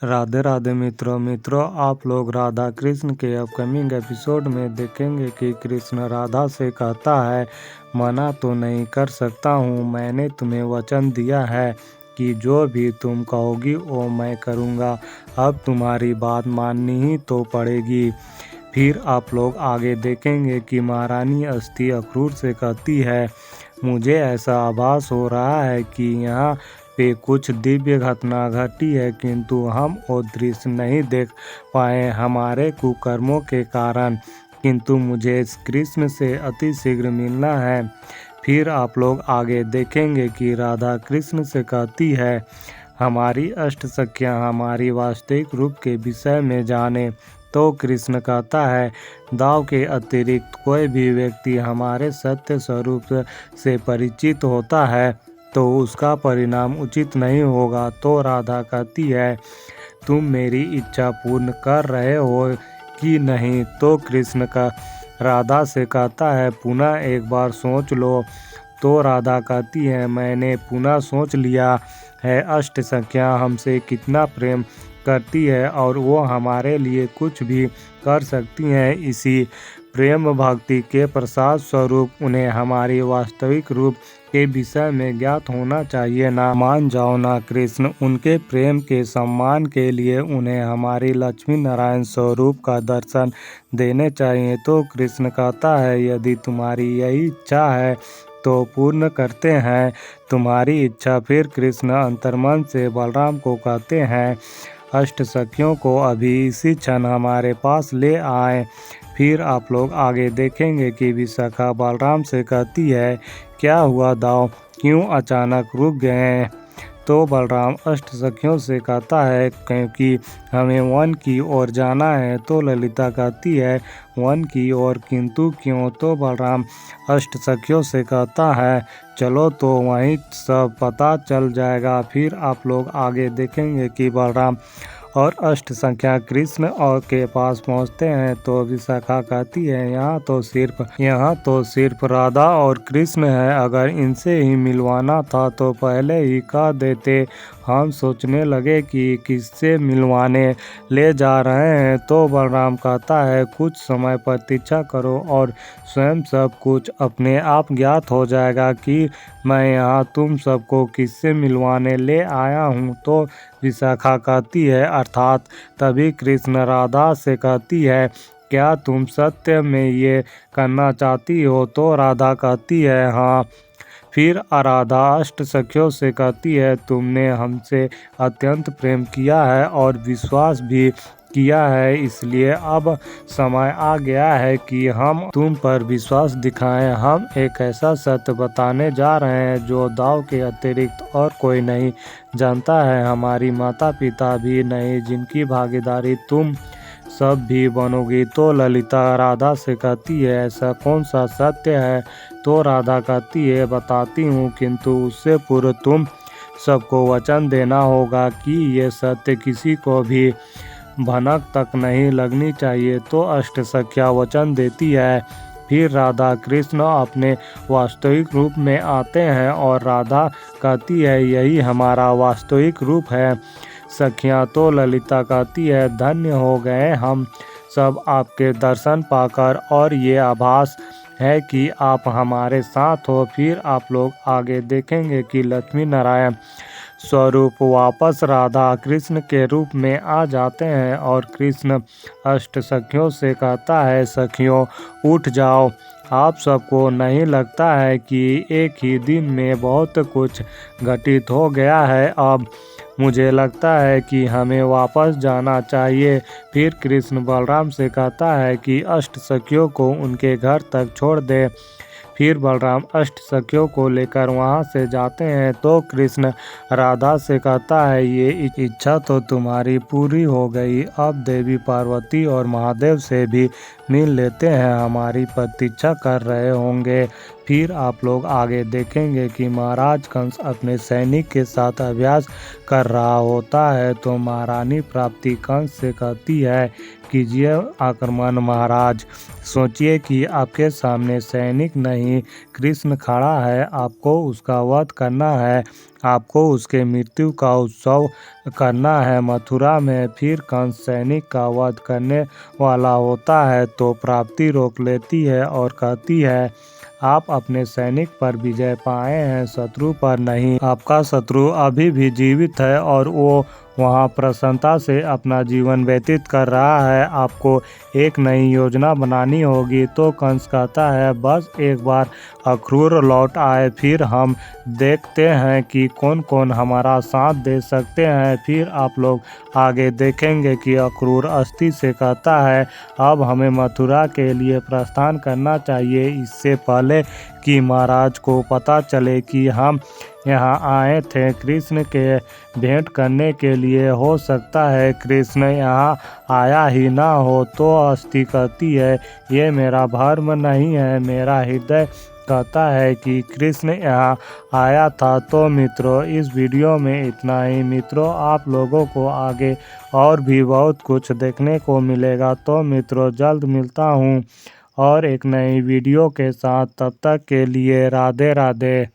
राधे राधे मित्रों आप लोग राधा कृष्ण के अपकमिंग एपिसोड में देखेंगे कि कृष्ण राधा से कहता है, मना तो नहीं कर सकता हूँ, मैंने तुम्हें वचन दिया है कि जो भी तुम कहोगी वो मैं करूँगा, अब तुम्हारी बात माननी ही तो पड़ेगी। फिर आप लोग आगे देखेंगे कि महारानी अस्थि अक्रूर से कहती है, मुझे ऐसा आभास हो रहा है कि यहाँ पे कुछ दिव्य घटना घटी है, किंतु हम वो दृश्य नहीं देख पाए हमारे कुकर्मों के कारण, किंतु मुझे इस कृष्ण से अति शीघ्र मिलना है। फिर आप लोग आगे देखेंगे कि राधा कृष्ण से कहती है, हमारी अष्ट सखियाँ हमारी वास्तविक रूप के विषय में जाने। तो कृष्ण कहता है, दाव के अतिरिक्त कोई भी व्यक्ति हमारे सत्य स्वरूप से परिचित होता है तो उसका परिणाम उचित नहीं होगा। तो राधा कहती है, तुम मेरी इच्छा पूर्ण कर रहे हो कि नहीं? तो कृष्ण का राधा से कहता है, पुनः एक बार सोच लो। तो राधा कहती है, मैंने पुनः सोच लिया है, अष्ट सखियाँ हमसे कितना प्रेम करती है और वो हमारे लिए कुछ भी कर सकती हैं। इसी प्रेम भक्ति के प्रसाद स्वरूप उन्हें हमारी वास्तविक रूप के विषय में ज्ञात होना चाहिए ना। मान जाओ ना कृष्ण, उनके प्रेम के सम्मान के लिए उन्हें हमारी लक्ष्मी नारायण स्वरूप का दर्शन देने चाहिए। तो कृष्ण कहता है, यदि तुम्हारी यही इच्छा है तो पूर्ण करते हैं तुम्हारी इच्छा। फिर कृष्ण अंतर्मन से बलराम को कहते हैं, अष्ट सखियों को अभी इसी क्षण हमारे पास ले आए। फिर आप लोग आगे देखेंगे कि विशाखा बलराम से कहती है, क्या हुआ दाव, क्यों अचानक रुक गए? तो बलराम अष्ट सखियों से कहता है, क्योंकि हमें वन की ओर जाना है। तो ललिता कहती है, वन की ओर, किंतु क्यों? तो बलराम अष्ट सखियों से कहता है, चलो तो वहीं सब पता चल जाएगा। फिर आप लोग आगे देखेंगे कि बलराम और अष्ट सखियाँ कृष्ण और के पास पहुँचते हैं। तो विशाखा कहती है, यहाँ तो सिर्फ राधा और कृष्ण है, अगर इनसे ही मिलवाना था तो पहले ही कह देते। हम सोचने लगे कि किससे मिलवाने ले जा रहे हैं। तो बलराम कहता है, कुछ समय प्रतीक्षा करो और स्वयं सब कुछ अपने आप ज्ञात हो जाएगा कि मैं यहाँ तुम सबको किससे मिलवाने ले आया हूँ। तो विशाखा कहती है, अर्थात तभी कृष्ण राधा से कहती है, क्या तुम सत्य में ये करना चाहती हो? तो राधा कहती है, हाँ। फिर राधा अष्ट सखियों से कहती है, तुमने हमसे अत्यंत प्रेम किया है और विश्वास भी किया है, इसलिए अब समय आ गया है कि हम तुम पर विश्वास दिखाएं। हम एक ऐसा सत्य बताने जा रहे हैं जो दाव के अतिरिक्त और कोई नहीं जानता है, हमारी माता पिता भी नहीं, जिनकी भागीदारी तुम सब भी बनोगी। तो ललिता राधा से कहती है, ऐसा कौन सा सत्य है? तो राधा कहती है, बताती हूँ, किंतु उससे पूर्व तुम सबको वचन देना होगा कि ये सत्य किसी को भी भनक तक नहीं लगनी चाहिए। तो अष्ट सखियाँ वचन देती है। फिर राधा कृष्ण अपने वास्तविक रूप में आते हैं और राधा कहती है, यही हमारा वास्तविक रूप है सखियाँ। तो ललिता कहती है, धन्य हो गए हम सब आपके दर्शन पाकर, और ये आभास है कि आप हमारे साथ हो। फिर आप लोग आगे देखेंगे कि लक्ष्मी नारायण स्वरूप वापस राधा कृष्ण के रूप में आ जाते हैं और कृष्ण अष्ट सखियों से कहता है, सखियों उठ जाओ, आप सबको नहीं लगता है कि एक ही दिन में बहुत कुछ घटित हो गया है? अब मुझे लगता है कि हमें वापस जाना चाहिए। फिर कृष्ण बलराम से कहता है कि अष्ट सखियों को उनके घर तक छोड़ दे। फिर बलराम अष्ट सखियों को लेकर वहां से जाते हैं। तो कृष्ण राधा से कहता है, ये इच्छा तो तुम्हारी पूरी हो गई, अब देवी पार्वती और महादेव से भी मिल लेते हैं, हमारी प्रतीक्षा कर रहे होंगे। फिर आप लोग आगे देखेंगे कि महाराज कंस अपने सैनिक के साथ अभ्यास कर रहा होता है। तो महारानी प्राप्ति कंस से कहती है, कीजिए आक्रमण महाराज, सोचिए कि आपके सामने सैनिक नहीं कृष्ण खड़ा है, आपको उसका वध करना है, आपको उसके मृत्यु का उत्सव करना है। मथुरा में फिर कंस सैनिक का वध करने वाला होता है तो प्राप्ति रोक लेती है और कहती है, आप अपने सैनिक पर विजय पाए हैं, शत्रु पर नहीं। आपका शत्रु अभी भी जीवित है और वो वहाँ प्रसन्नता से अपना जीवन व्यतीत कर रहा है। आपको एक नई योजना बनानी होगी। तो कंस कहता है, बस एक बार अक्रूर लौट आए, फिर हम देखते हैं कि कौन कौन हमारा साथ दे सकते हैं। फिर आप लोग आगे देखेंगे कि अक्रूर अस्थि से कहता है, अब हमें मथुरा के लिए प्रस्थान करना चाहिए, इससे पहले कि महाराज को पता चले कि हम यहाँ आए थे कृष्ण के भेंट करने के लिए। हो सकता है कृष्ण यहाँ आया ही ना हो। तो अस्थि कहती है, ये मेरा भ्रम नहीं है, मेरा हृदय कहता है कि कृष्ण यहाँ आया था। तो मित्रों, इस वीडियो में इतना ही। मित्रों, आप लोगों को आगे और भी बहुत कुछ देखने को मिलेगा। तो मित्रों, जल्द मिलता हूँ और एक नई वीडियो के साथ। तब तक के लिए राधे राधे।